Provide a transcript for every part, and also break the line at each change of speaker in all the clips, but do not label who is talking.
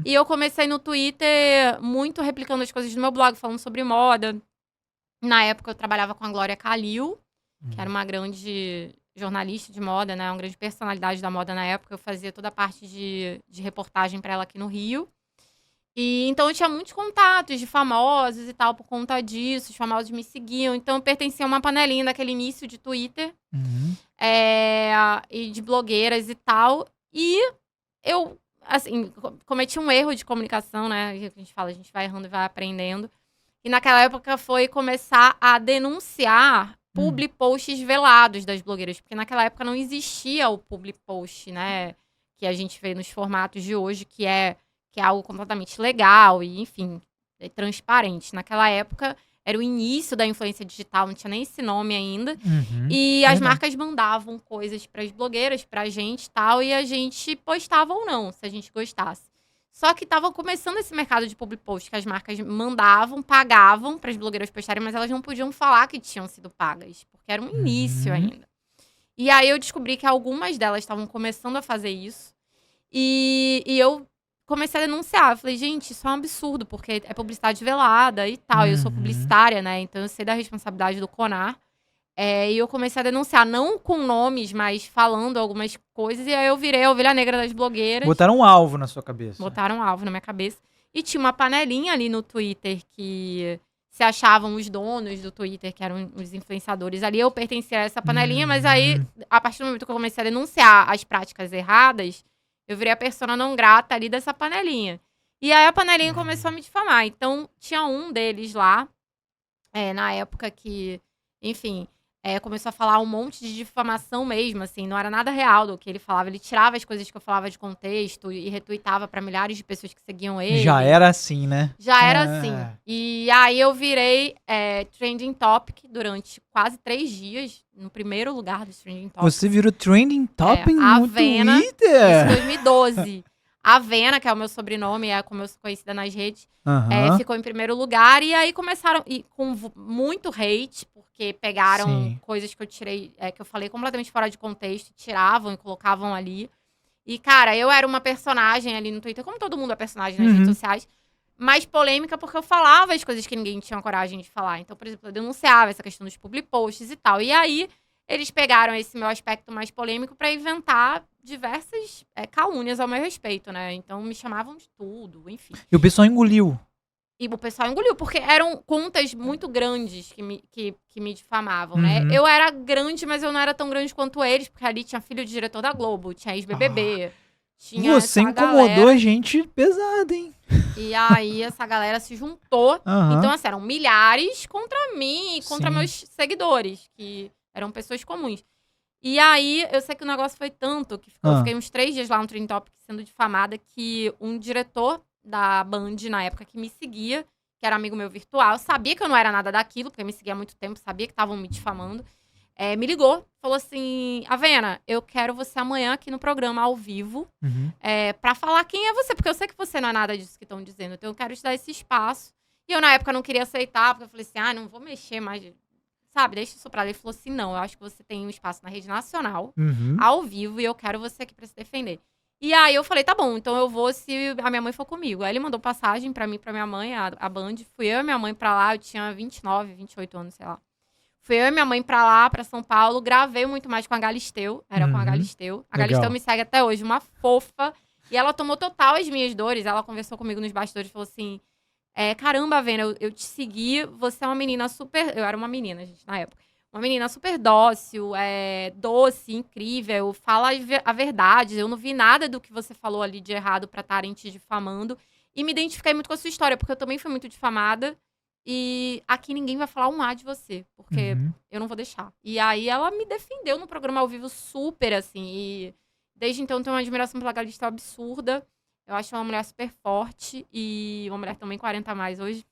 E eu comecei no Twitter muito replicando as coisas do meu blog, falando sobre moda. Na época, eu trabalhava com a Glória Kalil, que era uma grande jornalista de moda, né? Uma grande personalidade da moda na época. Eu fazia toda a parte de reportagem para ela aqui no Rio. E então eu tinha muitos contatos de famosos e tal por conta disso. Os famosos me seguiam. Então eu pertencia a uma panelinha daquele início de Twitter. E de blogueiras e tal. E eu, assim, cometi um erro de comunicação, né? A gente fala, a gente vai errando e vai aprendendo. E naquela época foi começar a denunciar public posts velados das blogueiras. Porque naquela época não existia o public post, né? Que a gente vê nos formatos de hoje, que é algo completamente legal e, enfim, é transparente. Naquela época era o início da influência digital, não tinha nem esse nome ainda. E as marcas mandavam coisas para as blogueiras, pra gente e tal, e a gente postava ou não, se a gente gostasse. Só que tava começando esse mercado de public post, que as marcas mandavam, pagavam para as blogueiras postarem, mas elas não podiam falar que tinham sido pagas, porque era um início ainda. E aí eu descobri que algumas delas estavam começando a fazer isso, e eu comecei a denunciar. Eu falei, gente, isso é um absurdo, porque é publicidade velada e tal. Eu sou publicitária, né? Então eu sei da responsabilidade do CONAR. E eu comecei a denunciar, não com nomes, mas falando algumas coisas. E aí eu virei a ovelha negra das blogueiras.
Botaram um alvo na sua cabeça.
Botaram um alvo na minha cabeça. E tinha uma panelinha ali no Twitter que se achavam os donos do Twitter, que eram os influenciadores ali. Eu pertencia a essa panelinha, mas aí, a partir do momento que eu comecei a denunciar as práticas erradas, eu virei a persona não grata ali dessa panelinha. E aí a panelinha começou a me difamar. Então, tinha um deles lá, na época que, enfim, começou a falar um monte de difamação mesmo, assim, não era nada real do que ele falava. Ele tirava as coisas que eu falava de contexto e retuitava pra milhares de pessoas que seguiam ele.
Já era assim, né?
Já era assim. E aí eu virei trending topic durante quase 3 dias, no primeiro lugar dos trending topics.
Você virou trending topic no
Avena,
Twitter?
Isso em 2012. A Avena, que é o meu sobrenome, é como eu sou conhecida nas redes, ficou em primeiro lugar. E aí começaram com muito hate, porque pegaram coisas que eu tirei, que eu falei completamente fora de contexto, tiravam e colocavam ali. E, cara, eu era uma personagem ali no Twitter, como todo mundo é personagem nas redes sociais, mais polêmica porque eu falava as coisas que ninguém tinha coragem de falar. Então, por exemplo, eu denunciava essa questão dos public posts e tal. E aí, eles pegaram esse meu aspecto mais polêmico pra inventar diversas calúnias ao meu respeito, né? Então, me chamavam de tudo, enfim.
E o pessoal engoliu.
E o pessoal engoliu, porque eram contas muito grandes que me difamavam, né? Eu era grande, mas eu não era tão grande quanto eles, porque ali tinha filho de diretor da Globo, tinha ex-BBB, tinha
Você incomodou a gente pesado, hein?
E aí, essa galera se juntou. Então, assim, eram milhares contra mim e contra meus seguidores, que eram pessoas comuns. E aí, eu sei que o negócio foi tanto que eu fiquei uns 3 dias lá no Trending Topic sendo difamada, que um diretor da Band, na época, que me seguia, que era amigo meu virtual, sabia que eu não era nada daquilo, porque me seguia há muito tempo, sabia que estavam me difamando, me ligou, falou assim, Avena, eu quero você amanhã aqui no programa, ao vivo, pra falar quem é você, porque eu sei que você não é nada disso que estão dizendo, então eu quero te dar esse espaço. E eu, na época, não queria aceitar, porque eu falei assim, não vou mexer mais, sabe, deixa isso pra lá. Ele falou assim, não, eu acho que você tem um espaço na rede nacional, ao vivo, e eu quero você aqui pra se defender. E aí eu falei, tá bom, então eu vou se a minha mãe for comigo. Aí ele mandou passagem pra mim, pra minha mãe, a Band. Fui eu e minha mãe pra lá, eu tinha 29, 28 anos, sei lá. Fui eu e minha mãe pra lá, pra São Paulo. Gravei muito mais com a Galisteu, era com a Galisteu. A Galisteu me segue até hoje, uma fofa. E ela tomou total as minhas dores. Ela conversou comigo nos bastidores e falou assim, caramba, Vena, eu te segui, você é uma menina super... Eu era uma menina, gente, na época. Uma menina super dócil, doce, incrível, fala a verdade. Eu não vi nada do que você falou ali de errado pra estarem te difamando. E me identifiquei muito com a sua história, porque eu também fui muito difamada. E aqui ninguém vai falar um A de você, porque eu não vou deixar. E aí ela me defendeu no programa ao vivo super, assim. E desde então eu tenho uma admiração pela Galisteu absurda. Eu acho uma mulher super forte e uma mulher também 40 a mais hoje.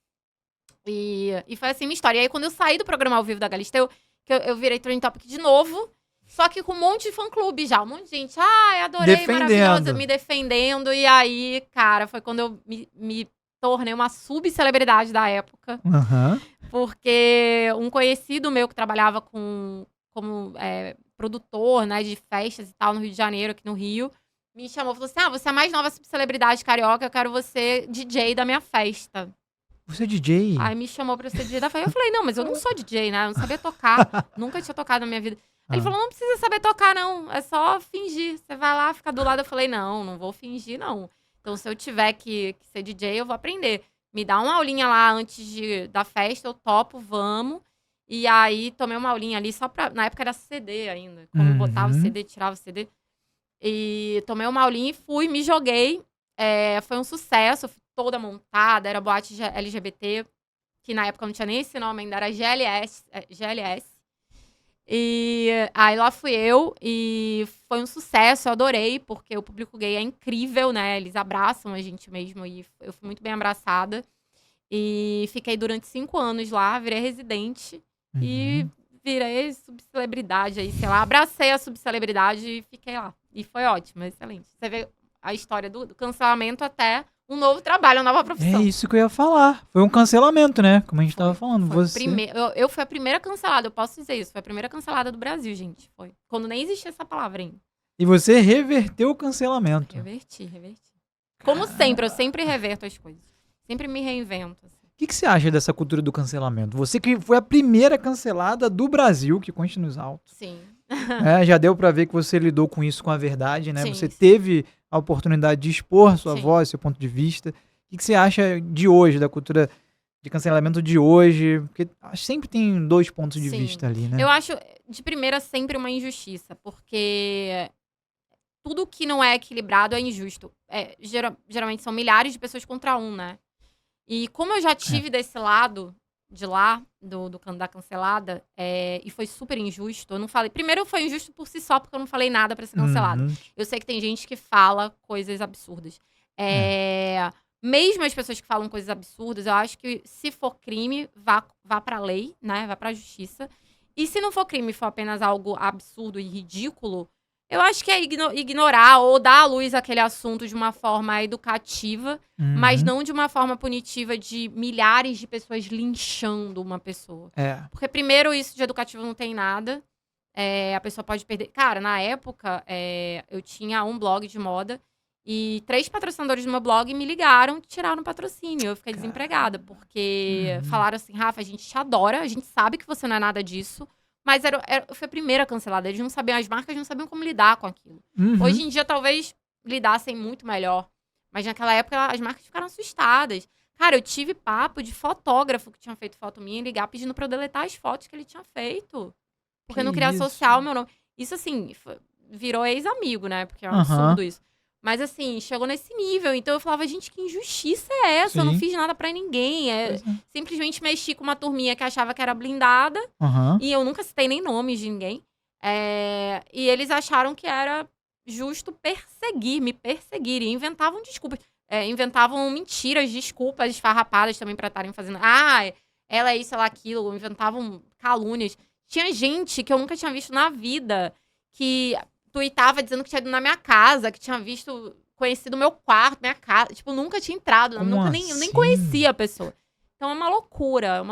E foi assim minha história. E aí quando eu saí do programa ao vivo da Galisteu, que eu virei trending topic de novo, só que com um monte de fã-clube já. Um monte de gente, adorei, maravilhosa, me defendendo. E aí, cara, foi quando eu me tornei uma subcelebridade da época. Porque um conhecido meu que trabalhava como produtor, né, de festas e tal, no Rio de Janeiro, aqui no Rio, me chamou, falou assim, você é a mais nova subcelebridade carioca, eu quero você DJ da minha festa.
Você é DJ?
Aí me chamou pra ser DJ da festa. Eu falei, não, mas eu não sou DJ, né? Eu não sabia tocar. Nunca tinha tocado na minha vida. Ele falou, não precisa saber tocar, não. É só fingir. Você vai lá, fica do lado. Eu falei, não vou fingir, não. Então, se eu tiver que ser DJ, eu vou aprender. Me dá uma aulinha lá antes da festa, eu topo, vamos. E aí, tomei uma aulinha ali só pra... Na época era CD ainda. Como eu botava o CD, tirava o CD. E tomei uma aulinha e fui, me joguei. Foi um sucesso, fui toda montada, era boate LGBT, que na época não tinha nem esse nome ainda, era GLS. E aí lá fui eu, e foi um sucesso, eu adorei, porque o público gay é incrível, né? Eles abraçam a gente mesmo, e eu fui muito bem abraçada. E fiquei durante 5 anos lá, virei residente, e virei subcelebridade aí, sei lá, abracei a subcelebridade e fiquei lá. E foi ótimo, excelente. Você vê a história do cancelamento até um novo trabalho, uma nova profissão.
É isso que eu ia falar. Foi um cancelamento, né? Como a gente tava falando.
Eu fui a primeira cancelada, eu posso dizer isso. Foi a primeira cancelada do Brasil, gente. Foi. Quando nem existia essa palavra ainda.
E você reverteu o cancelamento.
Reverti. Como sempre, eu sempre reverto as coisas. Sempre me reinvento. Assim.
O que você acha dessa cultura do cancelamento? Você que foi a primeira cancelada do Brasil, que conste nos autos.
Sim.
Já deu pra ver que você lidou com isso com a verdade, né?
Sim,
você teve a oportunidade de expor sua voz, seu ponto de vista. O que você acha de hoje, da cultura de cancelamento de hoje? Porque sempre tem 2 pontos de vista ali, né?
Eu acho, de primeira, sempre uma injustiça. Porque tudo que não é equilibrado é injusto. Geralmente são milhares de pessoas contra um, né? E como eu já tive desse lado de lá, da cancelada, e foi super injusto. Eu não falei. Primeiro, foi injusto por si só, porque eu não falei nada pra ser cancelada. Eu sei que tem gente que fala coisas absurdas. Mesmo as pessoas que falam coisas absurdas, eu acho que se for crime, vá pra lei, né? Vá pra justiça. E se não for crime, for apenas algo absurdo e ridículo, eu acho que é ignorar ou dar à luz aquele assunto de uma forma educativa, mas não de uma forma punitiva de milhares de pessoas linchando uma pessoa. Porque, primeiro, isso de educativo não tem nada. A pessoa pode perder... Cara, na época, eu tinha um blog de moda e 3 patrocinadores do meu blog me ligaram e tiraram o patrocínio. Eu fiquei desempregada, porque falaram assim, Rafa, a gente te adora, a gente sabe que você não é nada disso, mas eu fui a primeira cancelada. Eles não sabiam, as marcas não sabiam como lidar com aquilo. Hoje em dia, talvez, lidassem muito melhor. Mas naquela época, as marcas ficaram assustadas. Cara, eu tive papo de fotógrafo que tinha feito foto minha ligar pedindo pra eu deletar as fotos que ele tinha feito. Porque eu não queria associar o meu nome. Isso, assim, virou ex-amigo, né? Porque é um absurdo isso. Mas, assim, chegou nesse nível. Então, eu falava, gente, que injustiça é essa? Eu não fiz nada pra ninguém. Simplesmente mexi com uma turminha que achava que era blindada. E eu nunca citei nem nomes de ninguém. E eles acharam que era justo me perseguir. E inventavam desculpas. Inventavam mentiras, desculpas esfarrapadas também pra estarem fazendo. Ela é isso, ela é aquilo. Inventavam calúnias. Tinha gente que eu nunca tinha visto na vida que tuitava dizendo que tinha ido na minha casa, que tinha conhecido o meu quarto, minha casa. Tipo, nunca tinha entrado. Eu nem conhecia a pessoa. Então é uma loucura,